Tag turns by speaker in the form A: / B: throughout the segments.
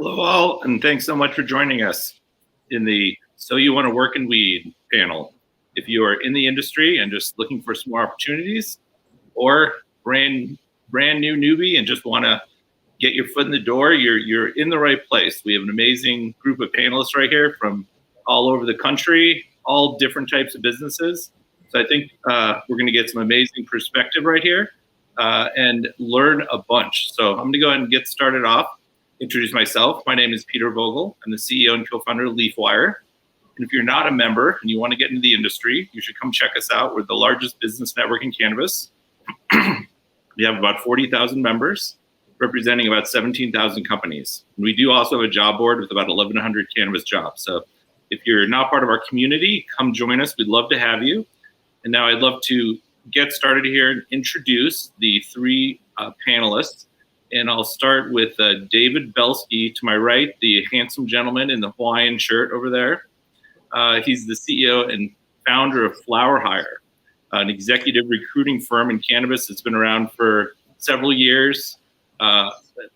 A: Hello all, and thanks so much for joining us in the So You Want to Work in Weed panel. If you are in the industry and just looking for some more opportunities, or brand new newbie and just want to get your foot in the door, you're in the right place. We have an amazing group of panelists right here from all over the country, all different types of businesses. So I think we're going to get some amazing perspective right here and learn a bunch. So I'm going to go ahead and get started off. Introduce myself. My name is Peter Vogel. I'm the CEO and co-founder of LeafWire. And if you're not a member and you want to get into the industry, you should come check us out. We're the largest business network in cannabis. We have about 40,000 members, representing about 17,000 companies. And we do also have a job board with about 1,100 cannabis jobs. So if you're not part of our community, come join us. We'd love to have you. And now I'd love to get started here and introduce the three panelists. And I'll start with David Belsky to my right, the handsome gentleman in the Hawaiian shirt over there. He's the CEO and founder of Flower Hire, an executive recruiting firm in cannabis that's been around for several years,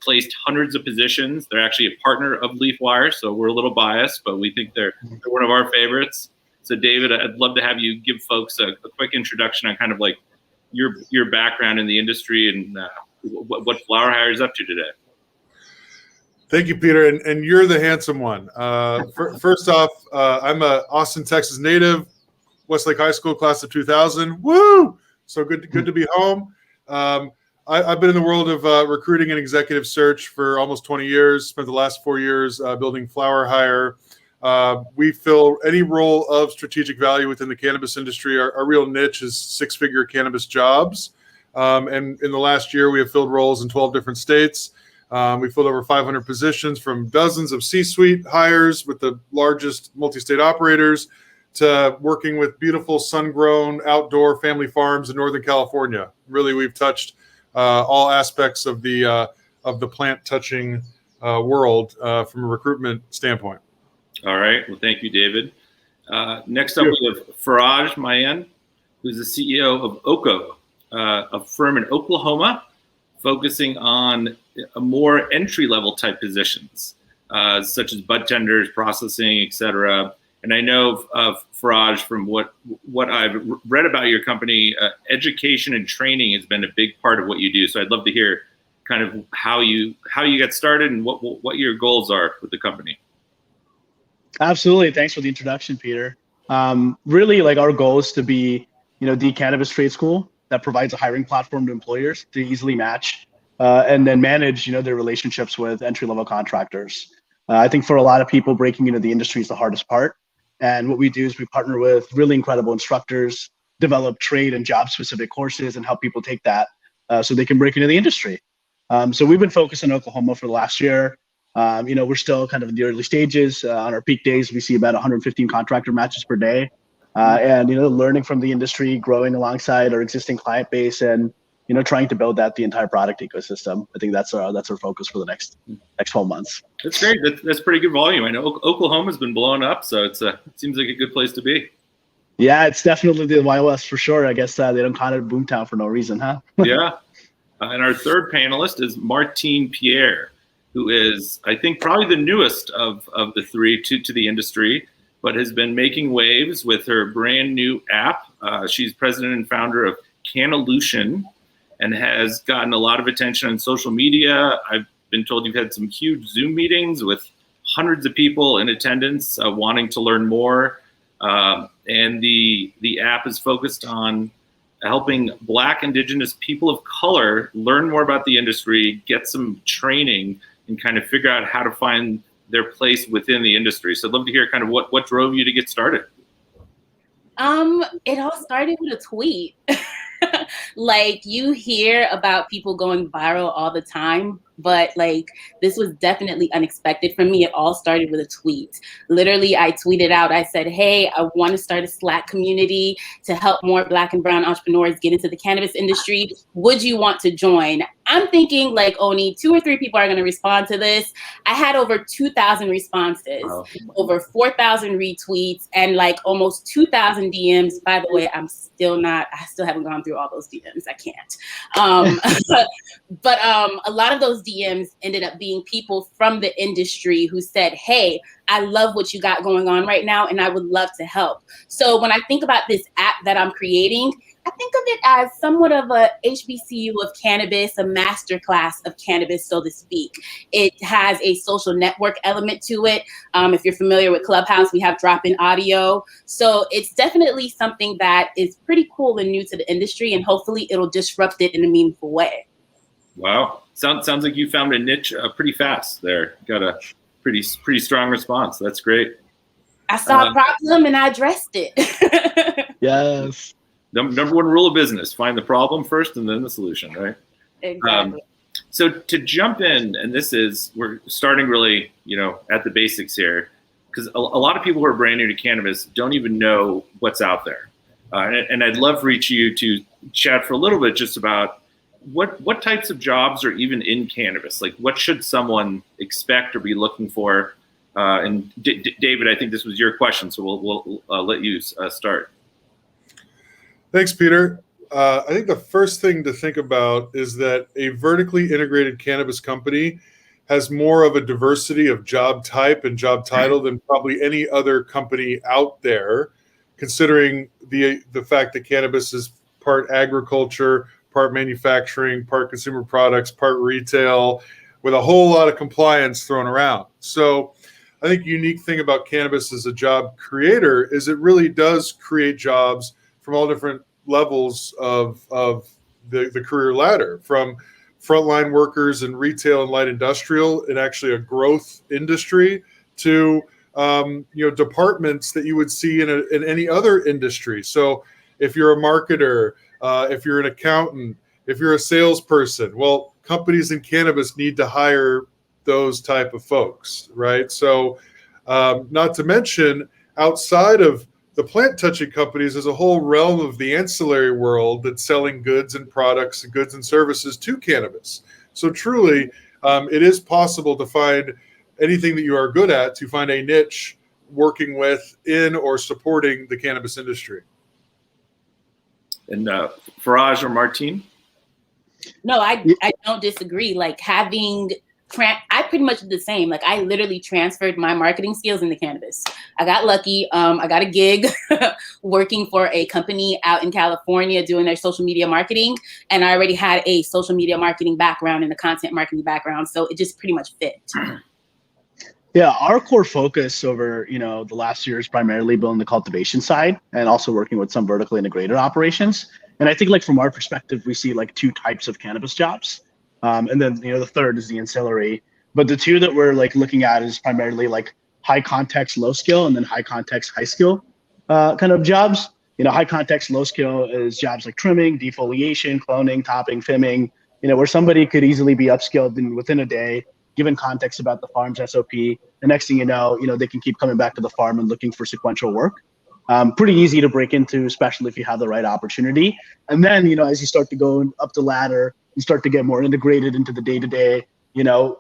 A: placed hundreds of positions. They're actually a partner of LeafWire, so we're a little biased, but we think they're one of our favorites. So David, I'd love to have you give folks a quick introduction on kind of like your background in the industry and what Flower Hire is up to today.
B: Thank you, Peter, and you're the handsome one. First off, I'm a Austin, Texas native, Westlake High School class of 2000. Woo! So good to be home. I've been in the world of recruiting and executive search for almost 20 years. Spent the last 4 years building Flower Hire. We fill any role of strategic value within the cannabis industry. Our real niche is six-figure cannabis jobs. And in the last year, we have filled roles in 12 different states. We filled over 500 positions, from dozens of C-suite hires with the largest multi-state operators to working with beautiful sun-grown outdoor family farms in Northern California. Really, we've touched all aspects of the plant-touching world from a recruitment standpoint.
A: All right. Well, thank you, David. Next up, we have Farhaj Mayan, who's the CEO of OCO, a firm in Oklahoma, focusing on more entry-level type positions, such as bud tenders, processing, et cetera. And I know of Farhaj, from what I've read about your company, education and training has been a big part of what you do. So I'd love to hear kind of how you get started and what your goals are with the company.
C: Absolutely. Thanks for the introduction, Peter. Really, like, our goal is to be, the cannabis trade school that provides a hiring platform to employers to easily match and then manage, their relationships with entry-level contractors. I think for a lot of people, breaking into the industry is the hardest part. And what we do is we partner with really incredible instructors, develop trade and job-specific courses, and help people take that so they can break into the industry. So we've been focused on Oklahoma for the last year. We're still kind of in the early stages. On our peak days, we see about 115 contractor matches per day. And learning from the industry, growing alongside our existing client base, and trying to build out the entire product ecosystem. I think that's our focus for the next 12 months.
A: That's great. That's pretty good volume. I know Oklahoma's been blowing up, so it seems like a good place to be.
C: Yeah, it's definitely the Wild West for sure. I guess they don't call it Boomtown for no reason, huh?
A: Yeah. And our third panelist is Martine Pierre, who is, I think, probably the newest of the three to the industry, but has been making waves with her brand new app. She's president and founder of Cannalution and has gotten a lot of attention on social media. I've been told you've had some huge Zoom meetings with hundreds of people in attendance wanting to learn more. And the app is focused on helping Black, Indigenous people of color learn more about the industry, get some training, and kind of figure out how to find their place within the industry. So I'd love to hear kind of what drove you to get started.
D: It all started with a tweet. Like, you hear about people going viral all the time, but like, this was definitely unexpected for me. It all started with a tweet. Literally, I tweeted out, I said, hey, I want to start a Slack community to help more Black and brown entrepreneurs get into the cannabis industry. Would you want to join? I'm thinking like only 2 or 3 people are going to respond to this. I had over 2,000 responses, over 4,000 retweets, and like almost 2,000 DMs. By the way, I still haven't gone through all those DMs. I can't. But a lot of those DMs ended up being people from the industry who said, hey, I love what you got going on right now, and I would love to help. So when I think about this app that I'm creating, I think of it as somewhat of a HBCU of cannabis, a masterclass of cannabis, so to speak. It has a social network element to it. If you're familiar with Clubhouse, we have drop-in audio. So it's definitely something that is pretty cool and new to the industry, and hopefully it'll disrupt it in a meaningful way.
A: Wow. Sounds like you found a niche pretty fast there. Got a pretty strong response. That's great.
D: I saw a problem and I addressed it.
C: Yes.
A: Number one rule of business: find the problem first and then the solution, right?
D: Exactly.
A: So to jump in, and we're starting really, at the basics here, because a lot of people who are brand new to cannabis don't even know what's out there. And I'd love for each of you to chat for a little bit just about what types of jobs are even in cannabis. Like, what should someone expect or be looking for? And David, I think this was your question, so we'll let you start.
B: Thanks, Peter. I think the first thing to think about is that a vertically integrated cannabis company has more of a diversity of job type and job title than probably any other company out there, considering the fact that cannabis is part agriculture, part manufacturing, part consumer products, part retail, with a whole lot of compliance thrown around. So I think the unique thing about cannabis as a job creator is it really does create jobs from all different levels of the career ladder, from frontline workers in retail and light industrial, and actually a growth industry, to departments that you would see in any other industry. So if you're a marketer, if you're an accountant, if you're a salesperson, well, companies in cannabis need to hire those type of folks, right? So not to mention, outside of the plant touching companies, there's a whole realm of the ancillary world that's selling goods and products and goods and services to cannabis. So truly, it is possible to find anything that you are good at, to find a niche working with, in, or supporting the cannabis industry.
A: And Farhaj or Martine?
D: No, I don't disagree. Like, I pretty much did the same. Like, I literally transferred my marketing skills into cannabis. I got lucky. I got a gig working for a company out in California doing their social media marketing. And I already had a social media marketing background and a content marketing background. So it just pretty much fit.
C: Yeah, our core focus over, the last year is primarily building the cultivation side and also working with some vertically integrated operations. And I think, like, from our perspective, we see like two types of cannabis jobs. And then, the third is the ancillary. But the two that we're like looking at is primarily like high context, low skill, and then high context, high skill kind of jobs. High context, low skill is jobs like trimming, defoliation, cloning, topping, fimming, where somebody could easily be upskilled within a day, given context about the farm's SOP. The next thing you know, they can keep coming back to the farm and looking for sequential work. Pretty easy to break into, especially if you have the right opportunity. And then, as you start to go up the ladder, you start to get more integrated into the day-to-day,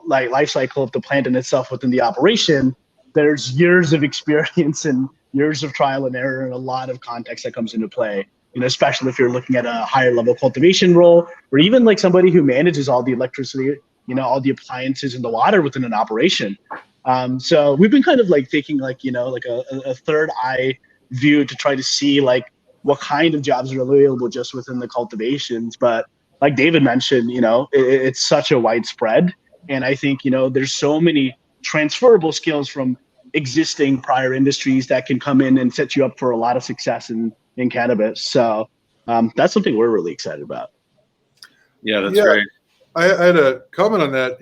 C: like life cycle of the plant in itself within the operation. There's years of experience and years of trial and error and a lot of context that comes into play, especially if you're looking at a higher level cultivation role, or even like somebody who manages all the electricity, all the appliances and the water within an operation. So we've been kind of like taking like a third eye view to try to see like what kind of jobs are available just within the cultivations. But like David mentioned, it's such a widespread. And I think, there's so many transferable skills from existing prior industries that can come in and set you up for a lot of success in cannabis. So that's something we're really excited about.
A: Yeah, that's great.
B: I had a comment on that.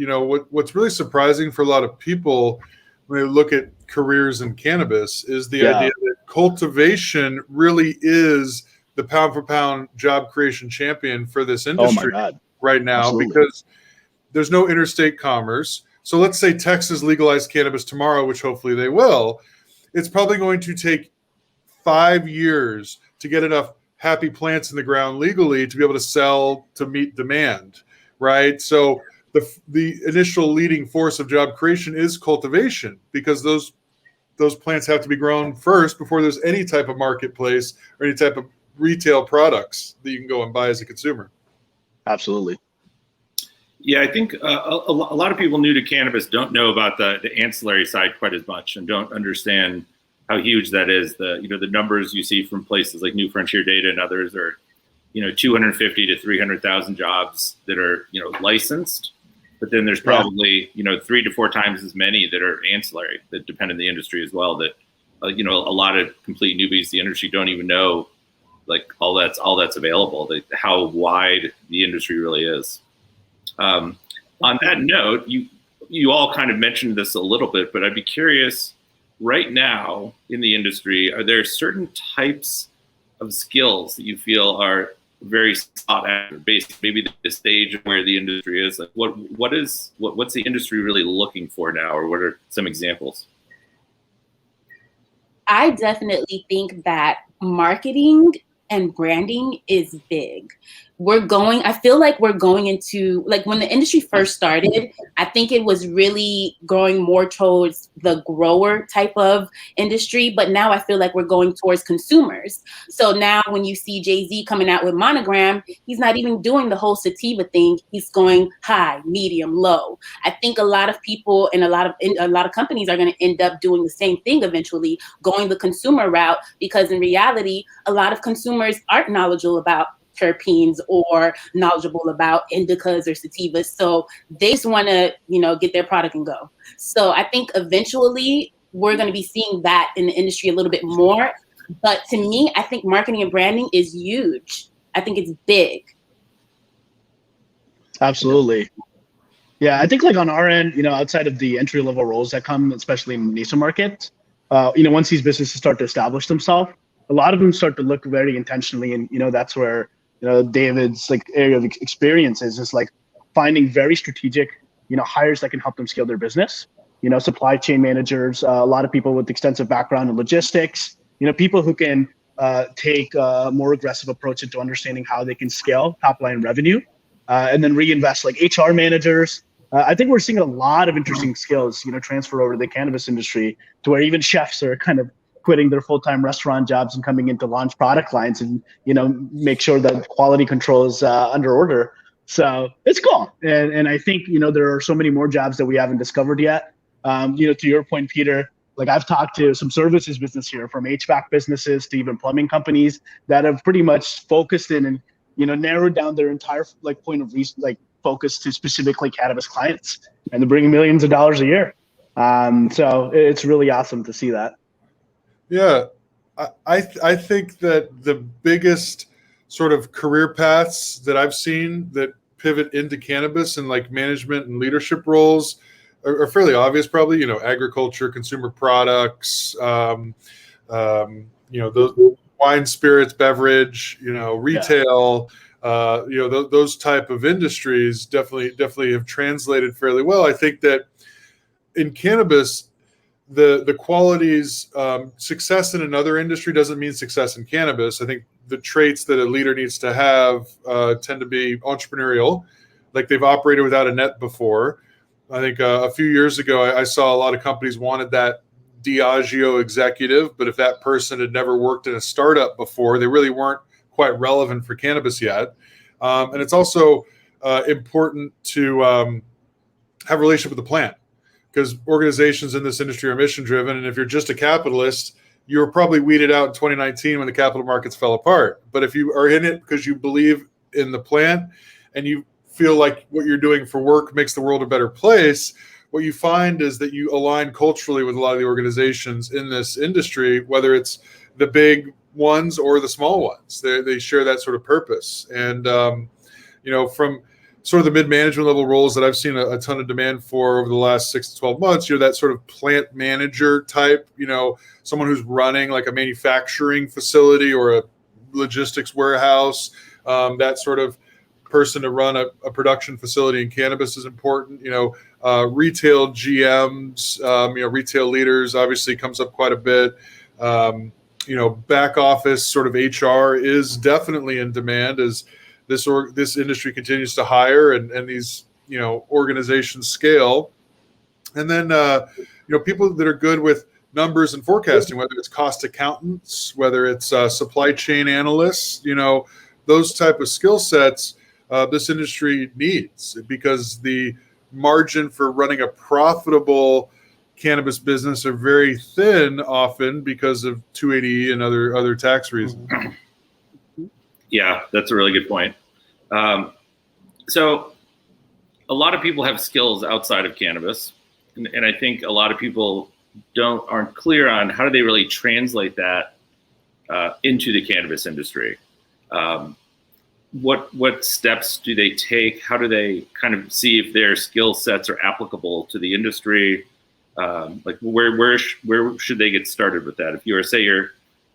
B: What's really surprising for a lot of people when they look at careers in cannabis is the idea that cultivation really is the pound for pound job creation champion for this industry right now. Absolutely. Because there's no interstate commerce. So let's say Texas legalized cannabis tomorrow, which hopefully they will. It's probably going to take 5 years to get enough happy plants in the ground legally to be able to sell to meet demand, right? So the initial leading force of job creation is cultivation, because those plants have to be grown first before there's any type of marketplace or any type of retail products that you can go and buy as a consumer.
C: Absolutely.
A: Yeah, I think a lot of people new to cannabis don't know about the ancillary side quite as much and don't understand how huge that is. The numbers you see from places like New Frontier Data and others are 250 to 300,000 jobs that are licensed, but then there's probably 3 to 4 times as many that are ancillary that depend on the industry as well. That a lot of complete newbies to the industry don't even know like all that's available. How wide the industry really is. On that note, you all kind of mentioned this a little bit, but I'd be curious, right now in the industry, are there certain types of skills that you feel are very sought after based maybe the stage of where the industry is? Like what's the industry really looking for now, or what are some examples?
D: I definitely think that marketing and branding is big. I feel like we're going into, like when the industry first started, I think it was really growing more towards the grower type of industry, but now I feel like we're going towards consumers. So now when you see Jay-Z coming out with Monogram, he's not even doing the whole sativa thing. He's going high, medium, low. I think a lot of people and a lot of companies are going to end up doing the same thing eventually, going the consumer route, because in reality, a lot of consumers aren't knowledgeable about terpenes or knowledgeable about indicas or sativas. So they just want to, get their product and go. So I think eventually we're going to be seeing that in the industry a little bit more. But to me, I think marketing and branding is huge. I think it's big.
C: Absolutely. Yeah, I think like on our end, outside of the entry level roles that come, especially in the NISA market, once these businesses start to establish themselves, a lot of them start to look very intentionally, and that's where David's like area of experience is just like finding very strategic hires that can help them scale their business. Supply chain managers, a lot of people with extensive background in logistics, people who can take a more aggressive approach into understanding how they can scale top line revenue, and then reinvest, like HR managers. I think we're seeing a lot of interesting skills transfer over to the cannabis industry, to where even chefs are kind of quitting their full-time restaurant jobs and coming in to launch product lines and make sure that quality control is under order. So it's cool, and I think there are so many more jobs that we haven't discovered yet. To your point, Peter, like I've talked to some services business here, from HVAC businesses to even plumbing companies, that have pretty much focused in and narrowed down their entire point of focus to specifically cannabis clients, and they're bringing millions of dollars a year. So it's really awesome to see that.
B: Yeah, I think that the biggest sort of career paths that I've seen that pivot into cannabis and like management and leadership roles are fairly obvious, probably. Agriculture, consumer products, those wine, spirits, beverage, retail. Those type of industries definitely have translated fairly well. I think that in cannabis, the qualities, success in another industry doesn't mean success in cannabis. I think the traits that a leader needs to have tend to be entrepreneurial, like they've operated without a net before. I think a few years ago, I saw a lot of companies wanted that Diageo executive, but if that person had never worked in a startup before, they really weren't quite relevant for cannabis yet. And it's also important to have a relationship with the plant, because organizations in this industry are mission driven. And if you're just a capitalist, you were probably weeded out in 2019 when the capital markets fell apart. But if you are in it because you believe in the plant and you feel like what you're doing for work makes the world a better place, what you find is that you align culturally with a lot of the organizations in this industry, whether it's the big ones or the small ones. They share that sort of purpose. And, from sort of the mid-management level roles that I've seen a ton of demand for over the last 6 to 12 months, that sort of plant manager type, someone who's running like a manufacturing facility or a logistics warehouse, that sort of person to run a production facility in cannabis is important. Retail GMs, retail leaders obviously comes up quite a bit. Back office sort of HR is definitely in demand as this industry continues to hire and these organizations scale. And then people that are good with numbers and forecasting, whether it's cost accountants, whether it's supply chain analysts, those type of skill sets this industry needs, because the margin for running a profitable cannabis business are very thin often because of 280E and other tax reasons.
A: Yeah, that's a really good point. So a lot of people have skills outside of cannabis, and I think a lot of people aren't clear on how do they really translate that into the cannabis industry. What steps do they take? How do they kind of see if their skill sets are applicable to the industry? Like where should they get started with that? If you're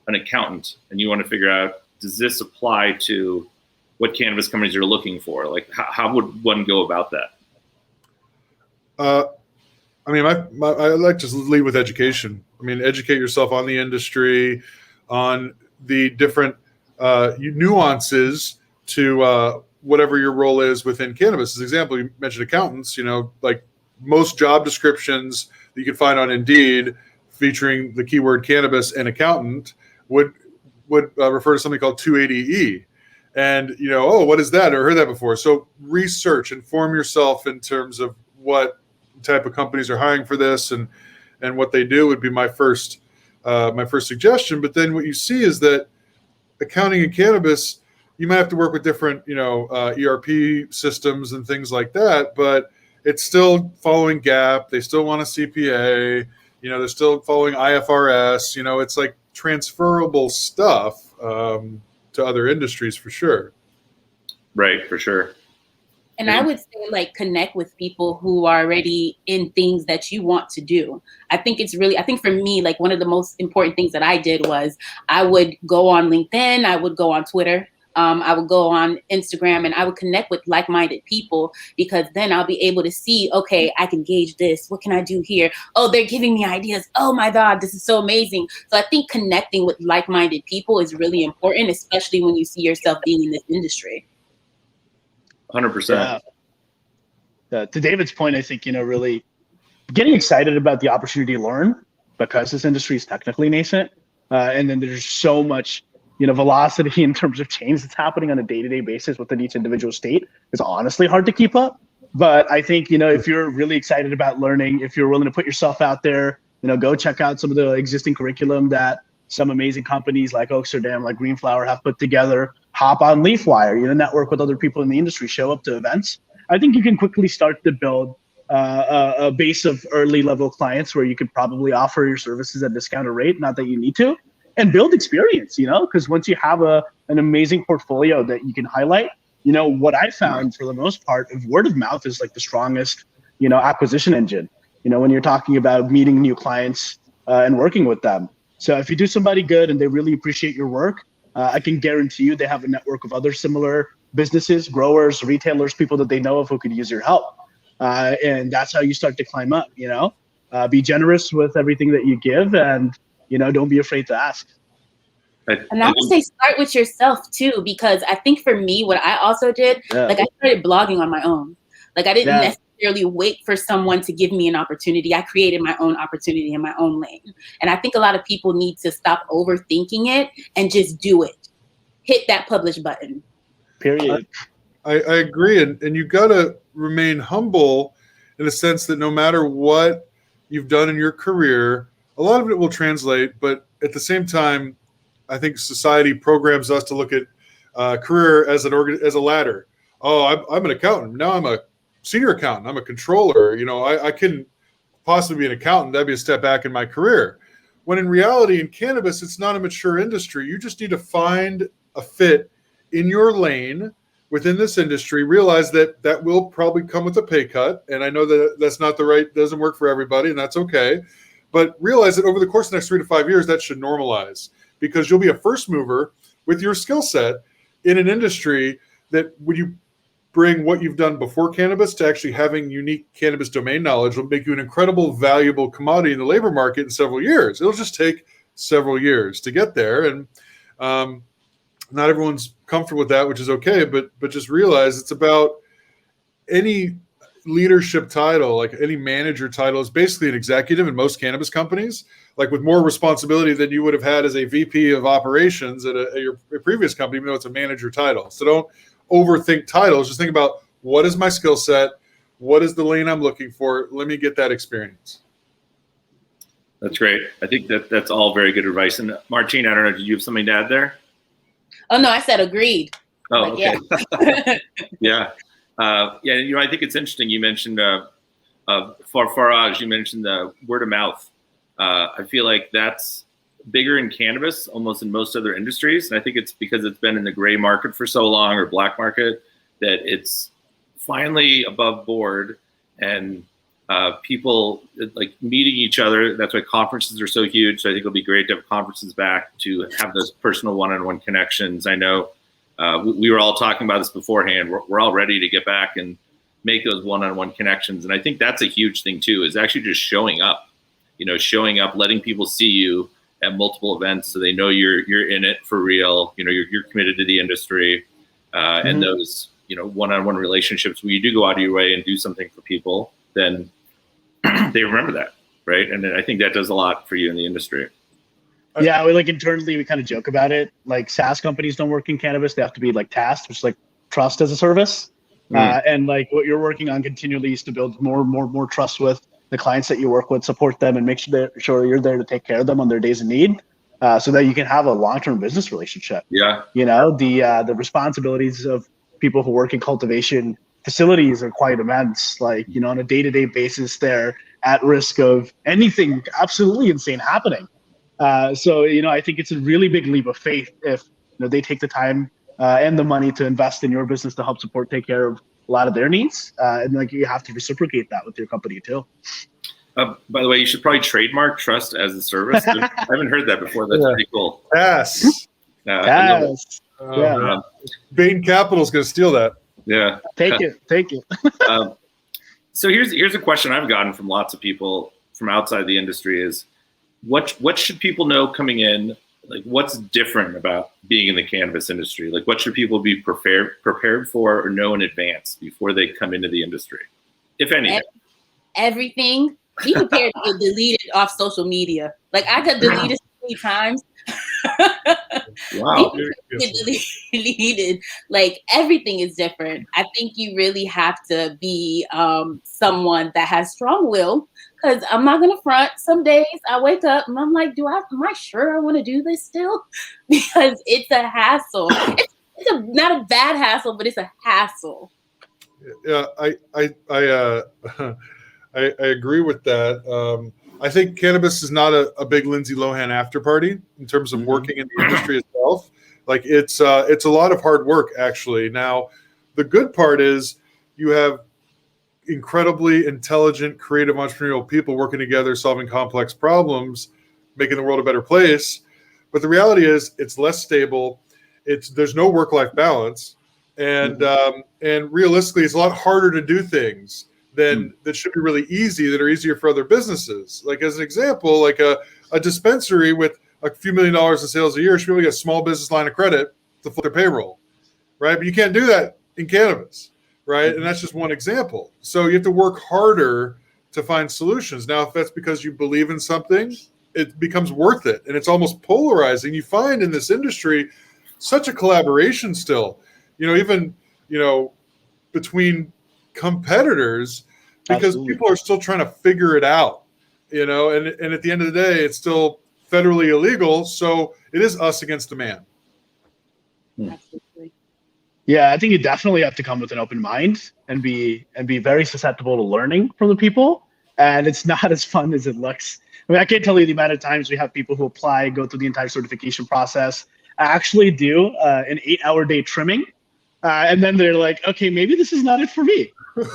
A: an accountant and you want to figure out, does this apply to what cannabis companies are looking for? Like how would one go about that?
B: I mean, I like to lead with education. I mean, educate yourself on the industry, on the different nuances to whatever your role is within cannabis. As an example, you mentioned accountants. Like most job descriptions that you can find on Indeed featuring the keyword cannabis and accountant would refer to something called 280E. And, what is that? I heard that before. So research, inform yourself in terms of what type of companies are hiring for this and what they do would be my first suggestion. But then what you see is that accounting in cannabis, you might have to work with different, ERP systems and things like that, but it's still following GAAP. They still want a CPA, they're still following IFRS, it's like transferable stuff to other industries for sure.
A: Right, for sure.
D: And I would say, like, connect with people who are already in things that you want to do. I think for me, like, one of the most important things that I did was I would go on LinkedIn, I would go on Twitter, I would go on Instagram, and I would connect with like-minded people, because then I'll be able to see, okay, I can gauge this. What can I do here? Oh, they're giving me ideas. Oh my God, this is so amazing. So I think connecting with like-minded people is really important, especially when you see yourself being in this industry.
A: 100%.
C: To David's point, I think, really getting excited about the opportunity to learn, because this industry is technically nascent. And then there's so much, velocity in terms of change that's happening on a day-to-day basis within each individual state. It's honestly hard to keep up. But I think, if you're really excited about learning, if you're willing to put yourself out there, go check out some of the existing curriculum that some amazing companies like Oaksterdam, like Greenflower have put together. Hop on LeafWire, network with other people in the industry, show up to events. I think you can quickly start to build a base of early level clients where you could probably offer your services at a discounted rate, not that you need to, and build experience, because once you have an amazing portfolio that you can highlight, what I found for the most part of word of mouth is like the strongest, acquisition engine, when you're talking about meeting new clients and working with them. So if you do somebody good and they really appreciate your work, I can guarantee you they have a network of other similar businesses, growers, retailers, people that they know of who could use your help. And that's how you start to climb up, be generous with everything that you give, and, don't be afraid to ask.
D: And I would say start with yourself too, because I think for me, what I also did, like I started blogging on my own. Like I didn't necessarily wait for someone to give me an opportunity. I created my own opportunity in my own lane. And I think a lot of people need to stop overthinking it and just do it. Hit that publish button.
C: Period.
B: I agree. And you got to remain humble in the sense that no matter what you've done in your career, a lot of it will translate. But at the same time, I think society programs us to look at career as as a ladder. Oh, I'm an accountant. Now I'm a senior accountant. I'm a controller. I couldn't possibly be an accountant. That'd be a step back in my career. When in reality, in cannabis, it's not a mature industry. You just need to find a fit in your lane within this industry. Realize that will probably come with a pay cut. And I know that that's not doesn't work for everybody, and that's okay. But realize that over the course of the next 3 to 5 years, that should normalize, because you'll be a first mover with your skill set in an industry that, when you bring what you've done before cannabis to actually having unique cannabis domain knowledge, will make you an incredible, valuable commodity in the labor market in several years. It'll just take several years to get there. And not everyone's comfortable with that, which is okay. But just realize it's about any leadership title, like any manager title, is basically an executive in most cannabis companies, like with more responsibility than you would have had as a VP of operations at your previous company, even though it's a manager title. So don't overthink titles. Just think about, what is my skill set? What is the lane I'm looking for? Let me get that experience.
A: That's great. I think that's all very good advice. And Martine, I don't know, did you have something to add there?
D: Oh no, I said agreed.
A: Oh,
D: Like,
A: okay. Yeah. Yeah. I think it's interesting. You mentioned for Farhaj, you mentioned the word of mouth. I feel like that's bigger in cannabis, almost in most other industries. And I think it's because it's been in the gray market for so long, or black market, that it's finally above board, and people like meeting each other. That's why conferences are so huge. So I think it'll be great to have conferences back, to have those personal one-on-one connections. I know we were all talking about this beforehand. We're all ready to get back and make those one-on-one connections. And I think that's a huge thing too, is actually just showing up, letting people see you at multiple events, so they know you're in it for real. You're committed to the industry, and those, one-on-one relationships where you do go out of your way and do something for people, then they remember that, right? And I think that does a lot for you in the industry.
C: Yeah, we internally, we kind of joke about it. Like, SaaS companies don't work in cannabis; they have to be tasked, which is trust as a service. And what you're working on continually is to build more trust with the clients that you work with, support them, and make sure you're there to take care of them on their days of need, so that you can have a long-term business relationship.
A: Yeah.
C: The responsibilities of people who work in cultivation facilities are quite immense. On a day-to-day basis, they're at risk of anything absolutely insane happening. So I think it's a really big leap of faith if they take the time and the money to invest in your business to help take care of a lot of their needs. And you have to reciprocate that with your company too.
A: By the way, you should probably trademark trust as a service. I haven't heard that before. That's pretty cool.
B: Yes.
C: Yes.
B: Bain Capital's going to steal that.
A: Yeah.
C: Take it.
A: So here's a question I've gotten from lots of people from outside the industry is, what should people know coming in? What's different about being in the cannabis industry? What should people be prepared for or know in advance before they come into the industry, if anything?
D: Everything. Be prepared to get deleted off social media. I got deleted so many times.
A: Wow.
D: Get deleted. Everything is different. I think you really have to be someone that has strong will, because I'm not gonna front. Some days I wake up and I'm like, am I sure I want to do this still? Because it's a hassle. It's not a bad hassle, but it's a hassle.
B: Yeah, I agree with that. I think cannabis is not a big Lindsay Lohan after party in terms of working in the industry itself. It's a lot of hard work, actually. Now, the good part is you have incredibly intelligent, creative, entrepreneurial people working together, solving complex problems, making the world a better place. But the reality is, it's less stable. There's no work-life balance, and realistically, it's a lot harder to do things that should be really easy, that are easier for other businesses. As an example, a dispensary with a few $1 million in sales a year should be able to get a small business line of credit to flip their payroll, right? But you can't do that in cannabis, right? And that's just one example. So you have to work harder to find solutions. Now, if that's because you believe in something, it becomes worth it. And it's almost polarizing. You find in this industry such a collaboration still, even between competitors, because people are still trying to figure it out, and at the end of the day, it's still federally illegal. So it is us against the man.
D: Absolutely.
C: Yeah, I think you definitely have to come with an open mind and be very susceptible to learning from the people. And it's not as fun as it looks. I can't tell you the amount of times we have people who apply, go through the entire certification process, actually do an 8-hour day trimming. And then they're like, okay, maybe this is not it for me, and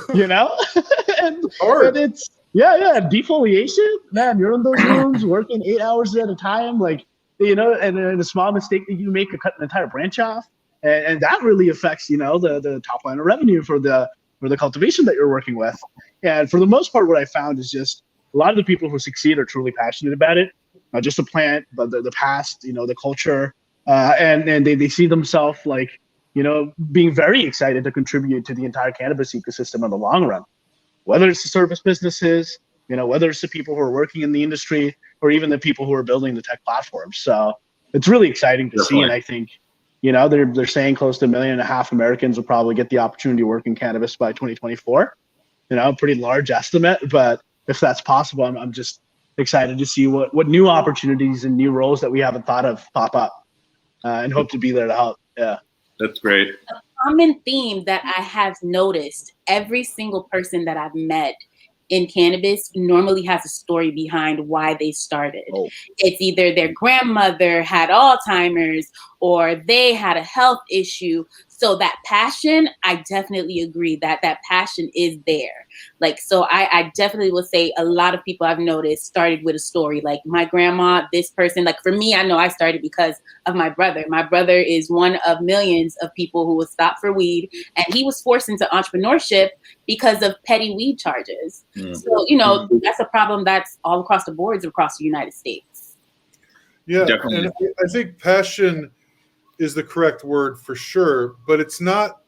C: it's, defoliation, man, you're in those rooms working 8 hours at a time, and then a small mistake that you make could cut an entire branch off. And that really affects, the top line of revenue for the cultivation that you're working with. And for the most part, what I found is just a lot of the people who succeed are truly passionate about it, not just the plant, but the past, the culture, and they see themselves being very excited to contribute to the entire cannabis ecosystem in the long run, whether it's the service businesses, whether it's the people who are working in the industry, or even the people who are building the tech platforms. So it's really exciting to see. And I think, They're saying close to 1.5 million Americans will probably get the opportunity to work in cannabis by 2024. Pretty large estimate, but if that's possible, I'm just excited to see what new opportunities and new roles that we haven't thought of pop up, and hope to be there to help. Yeah.
A: That's great.
D: A common theme that I have noticed, every single person that I've met in cannabis normally has a story behind why they started.
C: Oh.
D: It's either their grandmother had Alzheimer's or they had a health issue. So that passion, I definitely agree that passion is there. So I definitely will say a lot of people I've noticed started with a story. Like my grandma, this person, for me, I know I started because of my brother. My brother is one of millions of people who was stopped for weed, and he was forced into entrepreneurship because of petty weed charges. Mm. So, that's a problem that's all across the boards across the United States.
B: Yeah,
A: definitely.
B: And I think passion is the correct word for sure, but it's not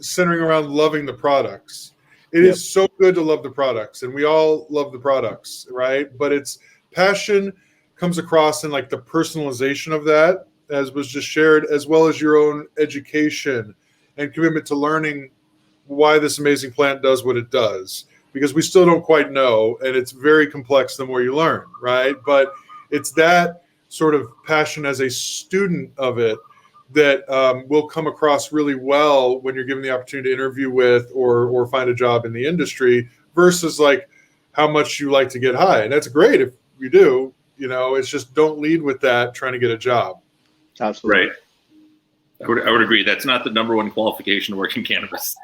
B: centering around loving the products. It is so good to love the products, and we all love the products, right? But it's passion comes across in the personalization of that, as was just shared, as well as your own education and commitment to learning why this amazing plant does what it does, because we still don't quite know, and it's very complex the more you learn, right? But it's that sort of passion as a student of it that will come across really well when you're given the opportunity to interview with or find a job in the industry, versus how much you like to get high. And that's great if you do, it's just don't lead with that trying to get a job.
C: Absolutely.
A: Right. I would agree. That's not the number one qualification to work in cannabis.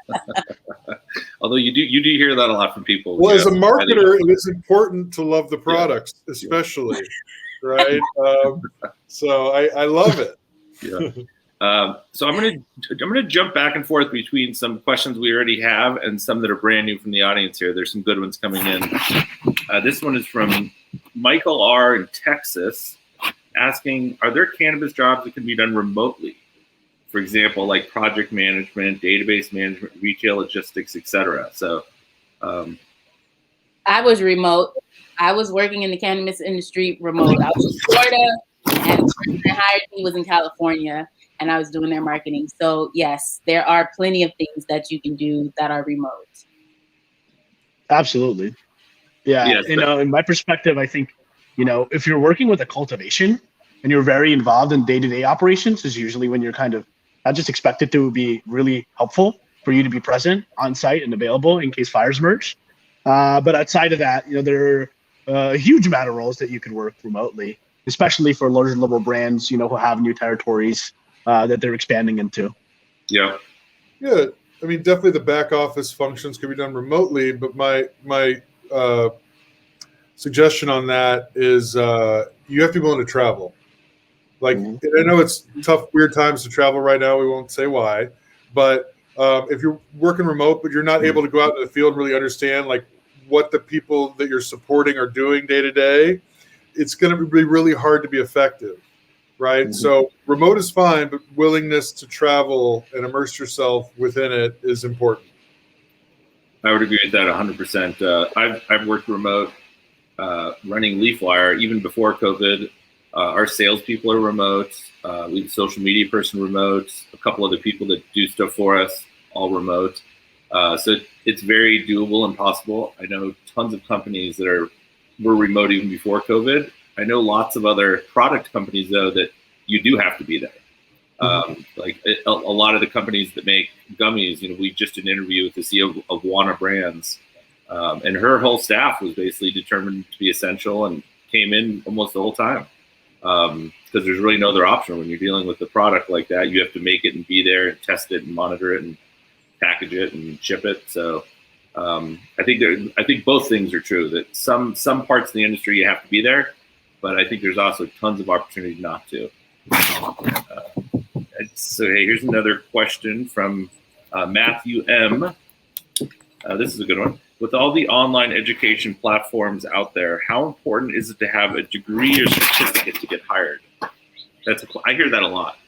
A: Although you do hear that a lot from people.
B: Well, as a marketer, it is important to love the products, especially. Right. So I love it.
A: Yeah. So I'm gonna jump back and forth between some questions we already have and some that are brand new from the audience here. There's some good ones coming in. This one is from Michael R. in Texas, asking, are there cannabis jobs that can be done remotely? For example, like project management, database management, retail logistics, etc. So
D: I was remote. I was working in the cannabis industry remote. I was in Florida, and the person that hired me was in California, and I was doing their marketing. So yes, there are plenty of things that you can do that are remote.
C: Absolutely. Yeah.
A: Yes,
C: in my perspective, I think, if you're working with a cultivation and you're very involved in day-to-day operations, is usually when you're kind of not just expected to be really helpful for you to be present on site and available in case fires emerge. But outside of that, there are a huge amount of roles that you could work remotely, especially for larger level brands, who have new territories that they're expanding into.
A: Yeah.
B: Yeah. I mean, definitely the back office functions can be done remotely, but my suggestion on that is you have to be willing to travel. I know it's tough, weird times to travel right now. We won't say why, but if you're working remote, but you're not able to go out into the field and really understand what the people that you're supporting are doing day to day, it's going to be really hard to be effective, right? Mm-hmm. So remote is fine, but willingness to travel and immerse yourself within it is important.
A: I would agree with that 100%. I've worked remote running LeafWire even before COVID. Our salespeople are remote. We have a social media person remote. A couple other people that do stuff for us, all remote. So it's very doable and possible. I know tons of companies that were remote even before COVID. I know lots of other product companies though that you do have to be there. A lot of the companies that make gummies, we just did an interview with the CEO of Wana Brands, and her whole staff was basically determined to be essential and came in almost the whole time. Because there's really no other option when you're dealing with a product like that. You have to make it and be there and test it and monitor it and package it and ship it. So I think both things are true. That some parts of the industry you have to be there, but I think there's also tons of opportunity not to. So hey, here's another question from Matthew M. This is a good one. With all the online education platforms out there, how important is it to have a degree or certificate to get hired? I hear that a lot.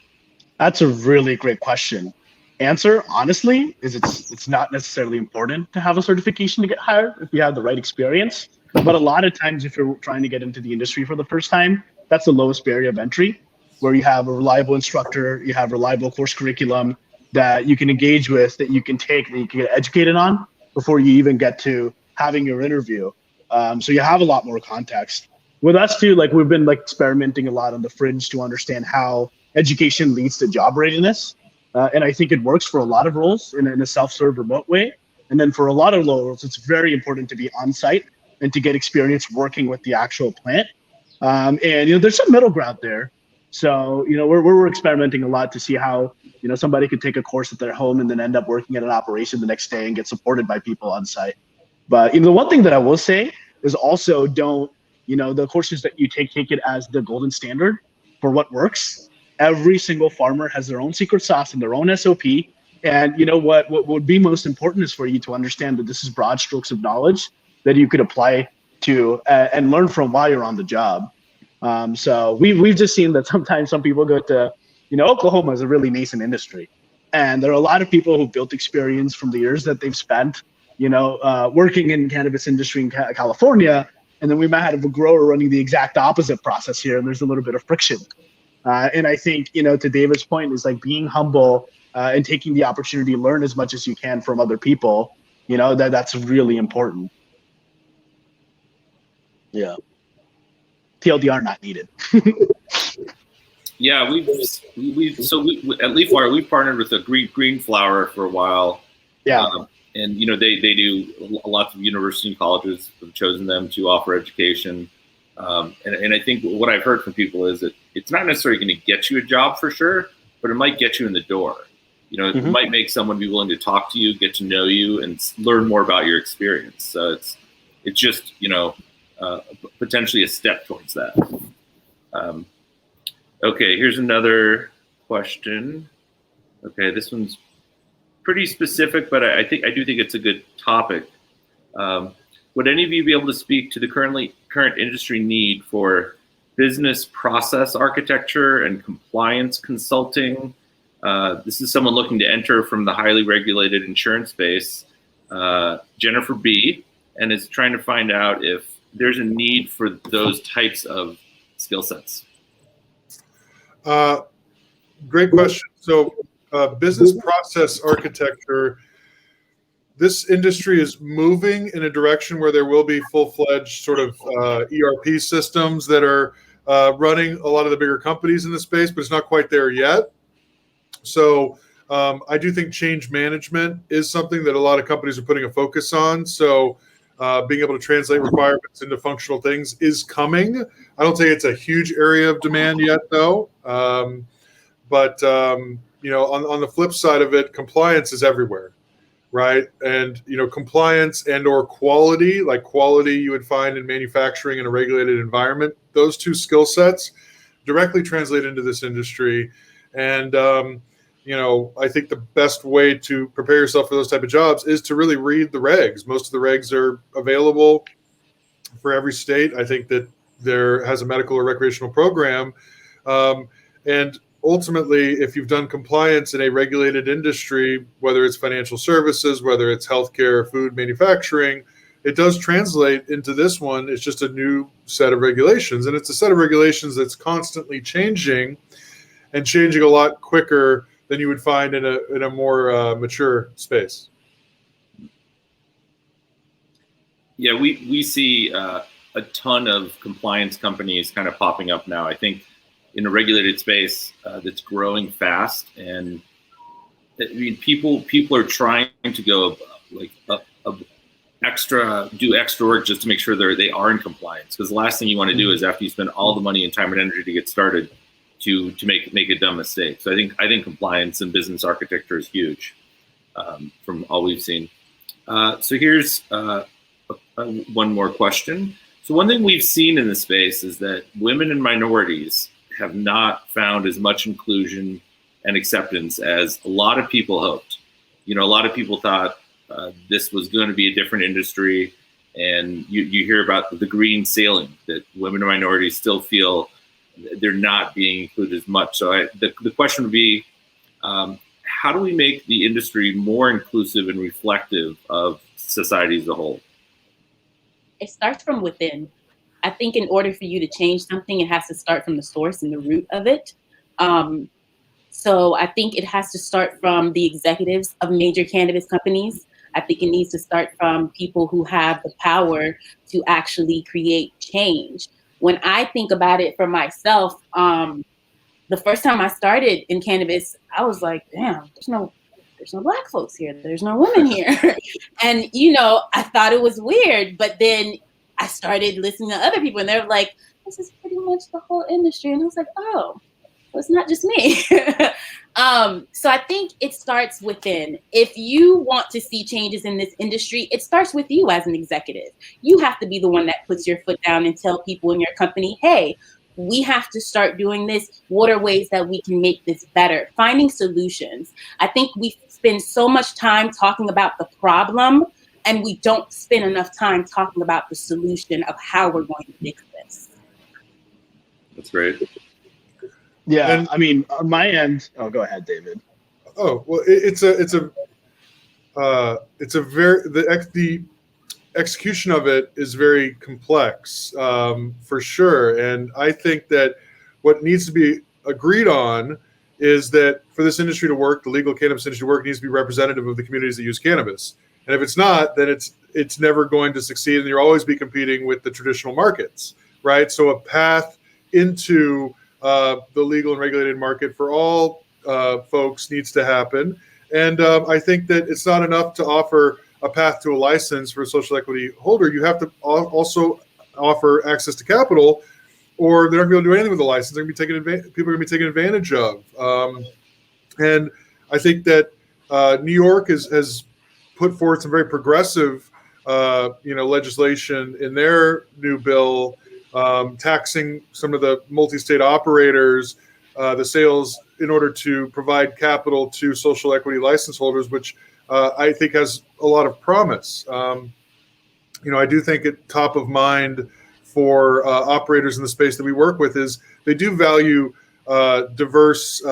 C: That's a really great question. Answer, honestly, is it's not necessarily important to have a certification to get hired if you have the right experience. But a lot of times, if you're trying to get into the industry for the first time, that's the lowest barrier of entry. where you have a reliable instructor, you have reliable course curriculum that you can engage with, that you can take, that you can get educated on before you even get to having your interview. So you have a lot more context. With us too, like we've been like experimenting a lot on the fringe to understand how education leads to job readiness. And I think it works for a lot of roles in a self-serve remote way. And then for a lot of roles, it's very important to be on site and to get experience working with the actual plant. And, there's some middle ground there. So, we're experimenting a lot to see how, somebody could take a course at their home and then end up working at an operation the next day and get supported by people on site. But, the one thing that I will say is also don't, the courses that you take it as the golden standard for what works. Every single farmer has their own secret sauce and their own SOP. And what would be most important is for you to understand that this is broad strokes of knowledge that you could apply to and learn from while you're on the job. So we've just seen that sometimes some people go to, Oklahoma is a really nascent industry. And there are a lot of people who built experience from the years that they've spent, working in cannabis industry in California. And then we might have a grower running the exact opposite process here. And there's a little bit of friction. And I think, to David's point is like being humble and taking the opportunity to learn as much as you can from other people, that's really important. Yeah. TLDR not needed.
A: Yeah, we at Leafwire, we've partnered with a green flower for a while.
C: Yeah.
A: And they do lots of university and colleges have chosen them to offer education. And I think what I've heard from people is that it's not necessarily going to get you a job for sure, but it might get you in the door. It might make someone be willing to talk to you, get to know you, and learn more about your experience. So it's just potentially a step towards that. Okay, here's another question. Okay, this one's pretty specific, but I do think it's a good topic. Would any of you be able to speak to the current industry need for business process architecture and compliance consulting? This is someone looking to enter from the highly regulated insurance space, Jennifer B, and is trying to find out if there's a need for those types of skill sets.
B: Great question. So business process architecture, this industry is moving in a direction where there will be full-fledged sort of ERP systems that are running a lot of the bigger companies in the space, but it's not quite there yet. So I do think change management is something that a lot of companies are putting a focus on. So being able to translate requirements into functional things is coming. I don't say it's a huge area of demand yet, though. But on the flip side of it, compliance is everywhere, right? And compliance and/or quality, like quality you would find in manufacturing in a regulated environment, those two skill sets directly translate into this industry. And I think the best way to prepare yourself for those type of jobs is to really read the regs. Most of the regs are available for every state. I think that there has a medical or recreational program. And ultimately, if you've done compliance in a regulated industry, whether it's financial services, whether it's healthcare, food manufacturing, it does translate into this one. It's just a new set of regulations. And it's a set of regulations that's constantly changing and changing a lot quicker than you would find in a more mature space.
A: Yeah, we see a ton of compliance companies kind of popping up now. I think in a regulated space that's growing fast, and I mean people are trying to go like do extra work just to make sure they are in compliance. Because the last thing you want to do is after you spend all the money and time and energy to get started, to make a dumb mistake. So I think compliance and business architecture is huge from all we've seen. So here's one more question. So one thing we've seen in the space is that women and minorities have not found as much inclusion and acceptance as a lot of people hoped. A lot of people thought this was going to be a different industry, and you hear about the green ceiling, that women and minorities still feel they're not being included as much. So the question would be, how do we make the industry more inclusive and reflective of society as a whole?
D: It starts from within. I think in order for you to change something, it has to start from the source and the root of it. So I think it has to start from the executives of major cannabis companies. I think it needs to start from people who have the power to actually create change. When I think about it for myself, the first time I started in cannabis, I was like, damn, there's no Black folks here. There's no women here. And, I thought it was weird. But then I started listening to other people and they were like, this is pretty much the whole industry. And I was like, oh, well, it's not just me. So I think it starts within. If you want to see changes in this industry, it starts with you as an executive. You have to be the one that puts your foot down and tell people in your company, hey, we have to start doing this. What are ways that we can make this better? Finding solutions. I think we spend so much time talking about the problem and we don't spend enough time talking about the solution of how we're going to fix this.
A: That's great.
C: Yeah,
B: And,
C: I mean, on my end. Oh, go ahead, David.
B: Oh well, the execution of it is very complex, for sure. And I think that what needs to be agreed on is that for this industry to work, the legal cannabis industry to work, needs to be representative of the communities that use cannabis. And if it's not, then it's never going to succeed, and you'll always be competing with the traditional markets, right? So a path into the legal and regulated market for all folks needs to happen. And I think that it's not enough to offer a path to a license for a social equity holder. You have to also offer access to capital, or they're not going to be able to do anything with the license. They're going to be people are going to be taken advantage of. And I think that New York has put forward some very progressive legislation in their new bill, taxing some of the multi-state operators, the sales, in order to provide capital to social equity license holders, which I think has a lot of promise. I do think it top of mind for operators in the space that we work with is they do value diverse,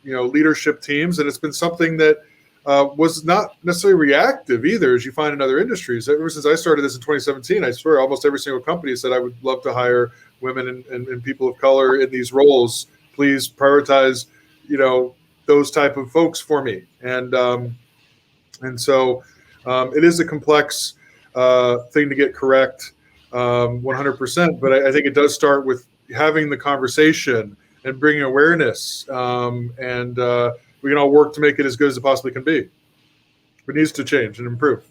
B: leadership teams, and it's been something that was not necessarily reactive either, as you find in other industries. Ever since I started this in 2017, I swear almost every single company said, I would love to hire women and people of color in these roles. Please prioritize, those type of folks for me. And so it is a complex thing to get correct 100%. But I think it does start with having the conversation and bringing awareness. And we can all work to make it as good as it possibly can be. It needs to change and improve.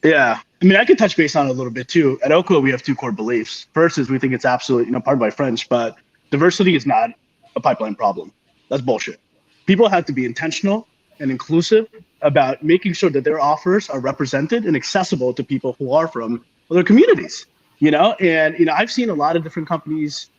C: Yeah. I mean, I could touch base on it a little bit too. At Oakville, we have two core beliefs. First is we think it's absolutely, pardon my French, but diversity is not a pipeline problem. That's bullshit. People have to be intentional and inclusive about making sure that their offers are represented and accessible to people who are from other communities, and, I've seen a lot of different companies,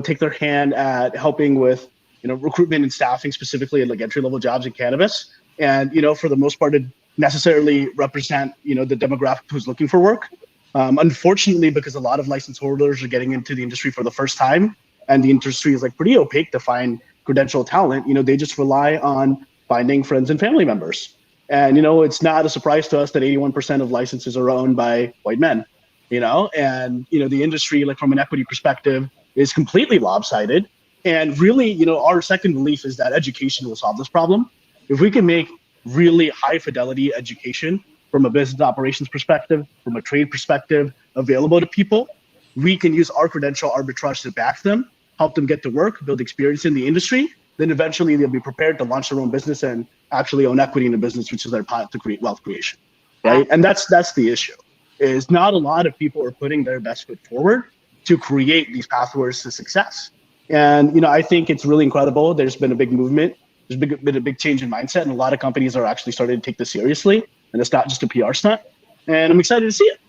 C: take their hand at helping with, recruitment and staffing, specifically at like entry-level jobs in cannabis. And, for the most part, to necessarily represent, the demographic who's looking for work. Unfortunately, because a lot of license holders are getting into the industry for the first time, and the industry is like pretty opaque to find credentialed talent, they just rely on finding friends and family members. And, it's not a surprise to us that 81% of licenses are owned by white men, and, the industry, like from an equity perspective, is completely lopsided. And really, our second belief is that education will solve this problem. If we can make really high fidelity education from a business operations perspective, from a trade perspective, available to people, we can use our credential arbitrage to back them, help them get to work, build experience in the industry. Then eventually they'll be prepared to launch their own business and actually own equity in the business, which is their path to create wealth creation, right? And that's the issue, is not a lot of people are putting their best foot forward to create these pathways to success. And, I think it's really incredible. There's been a big movement. There's been a big change in mindset, and a lot of companies are actually starting to take this seriously, and it's not just a PR stunt. And I'm excited to see it.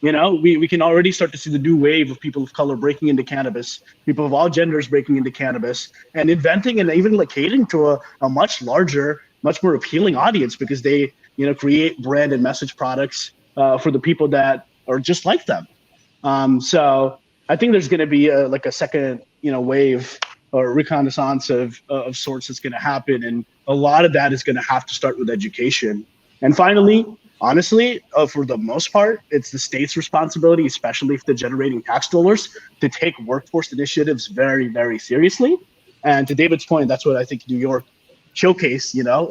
C: We can already start to see the new wave of people of color breaking into cannabis, people of all genders breaking into cannabis, and inventing and even like catering to a much larger, much more appealing audience, because they, create brand and message products for the people that are just like them. So I think there's going to be a second, wave or reconnaissance of sorts that's going to happen. And a lot of that is going to have to start with education. And finally, honestly, for the most part, it's the state's responsibility, especially if they're generating tax dollars, to take workforce initiatives very, very seriously. And to David's point, that's what I think New York showcase, in a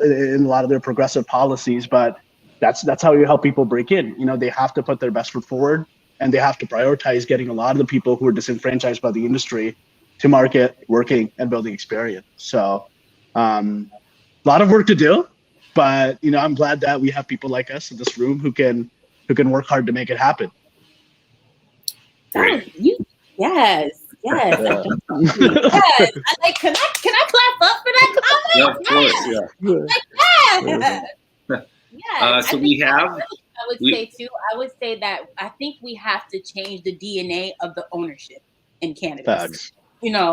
C: lot of their progressive policies. But that's how you help people break in. They have to put their best foot forward, and they have to prioritize getting a lot of the people who are disenfranchised by the industry to market, working, and building experience. So a lot of work to do, but I'm glad that we have people like us in this room who can work hard to make it happen.
A: Great.
D: Yes. Yes. Yes. Can I clap up for that comment?
A: Yeah, of course. Yeah.
D: Yes.
A: So we have.
D: I would say that I think we have to change the DNA of the ownership in cannabis.
C: Facts.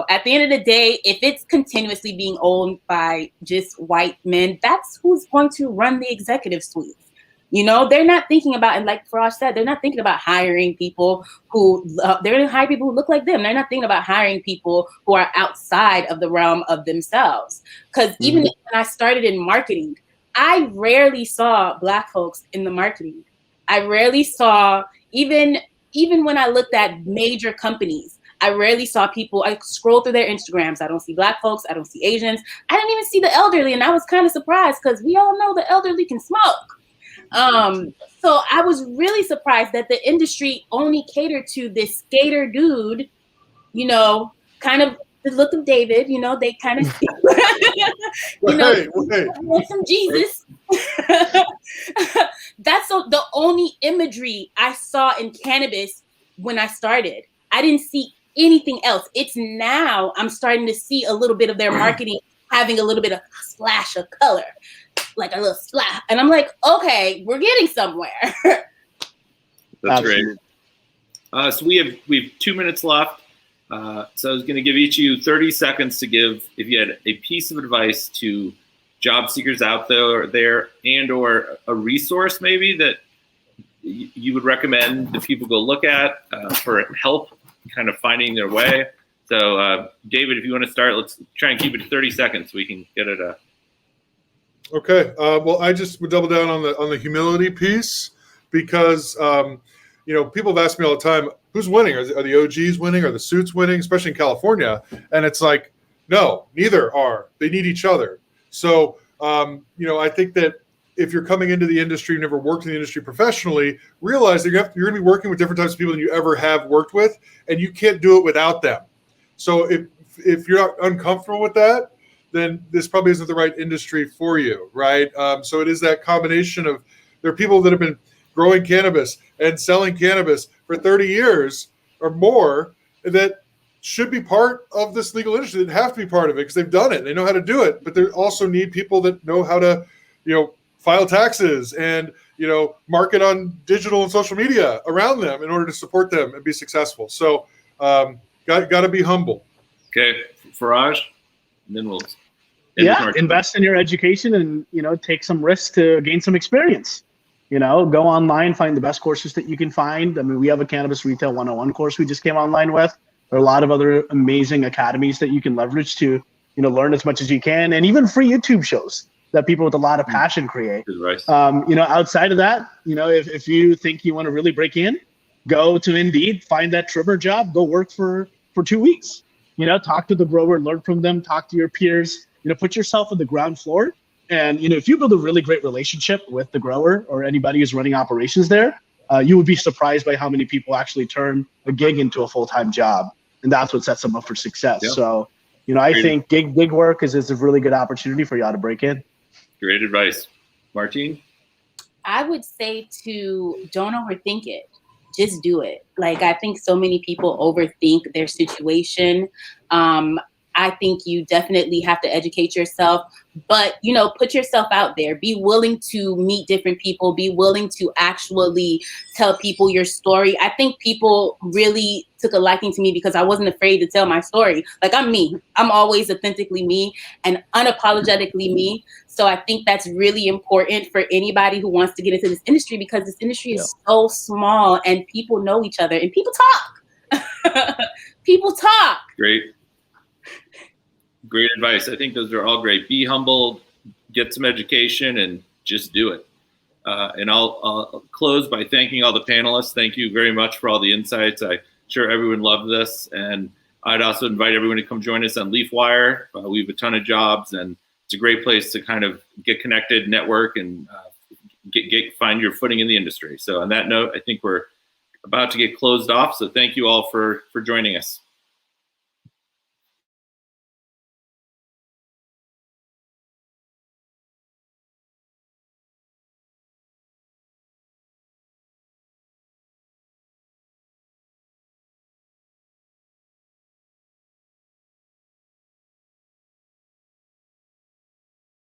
D: At the end of the day, if it's continuously being owned by just white men, that's who's going to run the executive suites. They're not thinking about, and like Farhaj said, they're not thinking about hiring people they're going to hire people who look like them. They're not thinking about hiring people who are outside of the realm of themselves. Because even when I started in marketing, I rarely saw Black folks in the marketing. I rarely saw, even when I looked at major companies, I rarely saw people. I scroll through their Instagrams. I don't see Black folks. I don't see Asians. I didn't even see the elderly. And I was kind of surprised because we all know the elderly can smoke. So I was really surprised that the industry only catered to this skater dude, kind of the look of David, they kind of, want some Jesus. That's the only imagery I saw in cannabis when I started. I didn't see anything else. It's now I'm starting to see a little bit of their marketing having a little bit of a splash of color, like a little splash. And I'm like, okay, we're getting somewhere.
A: That's great. So we have 2 minutes left. So I was going to give each of you 30 seconds to give, if you had a piece of advice to job seekers out there and or a resource maybe that you would recommend that people go look at for help kind of finding their way. So David, if you want to start, let's try and keep it to 30 seconds so we can get it.
B: Okay. Well, I just would double down on the humility piece because, people have asked me all the time, who's winning? Are the OGs winning? Are the suits winning? Especially in California. And it's like, no, neither are. They need each other. So, I think that if you're coming into the industry, you've never worked in the industry professionally, realize that you're going to be working with different types of people than you ever have worked with, and you can't do it without them. So if you're not uncomfortable with that, then this probably isn't the right industry for you, right? So it is that combination of, there are people that have been growing cannabis and selling cannabis for 30 years or more that should be part of this legal industry, that have to be part of it because they've done it. They know how to do it, but they also need people that know how to, file taxes and, market on digital and social media around them in order to support them and be successful. So got to be humble.
A: Okay. Farhaj, and then we'll
C: invest in your education and, take some risks to gain some experience. Go online, find the best courses that you can find. I mean, we have a Cannabis Retail 101 course we just came online with. There are a lot of other amazing academies that you can leverage to, learn as much as you can, and even free YouTube shows that people with a lot of passion create. Outside of that, if you think you want to really break in, go to Indeed, find that trimmer job, go work for 2 weeks. Talk to the grower, learn from them, talk to your peers, put yourself on the ground floor. And, if you build a really great relationship with the grower or anybody who's running operations there, you would be surprised by how many people actually turn a gig into a full-time job. And that's what sets them up for success. Yeah. So, I think gig work is a really good opportunity for y'all to break in.
A: Great advice. Martine?
D: I would say don't overthink it. Just do it. Like, I think so many people overthink their situation. I think you definitely have to educate yourself, but, put yourself out there. Be willing to meet different people. Be willing to actually tell people your story. I think people really took a liking to me because I wasn't afraid to tell my story. Like, I'm me. I'm always authentically me and unapologetically me. So I think that's really important for anybody who wants to get into this industry, because this industry is so small and people know each other and people talk. People talk.
A: Great advice. I think those are all great. Be humble, get some education, and just do it. And I'll close by thanking all the panelists. Thank you very much for all the insights. I'm sure everyone loved this. And I'd also invite everyone to come join us on LeafWire. We have a ton of jobs, and it's a great place to kind of get connected, network, and find your footing in the industry. So on that note, I think we're about to get closed off. So thank you all for joining us.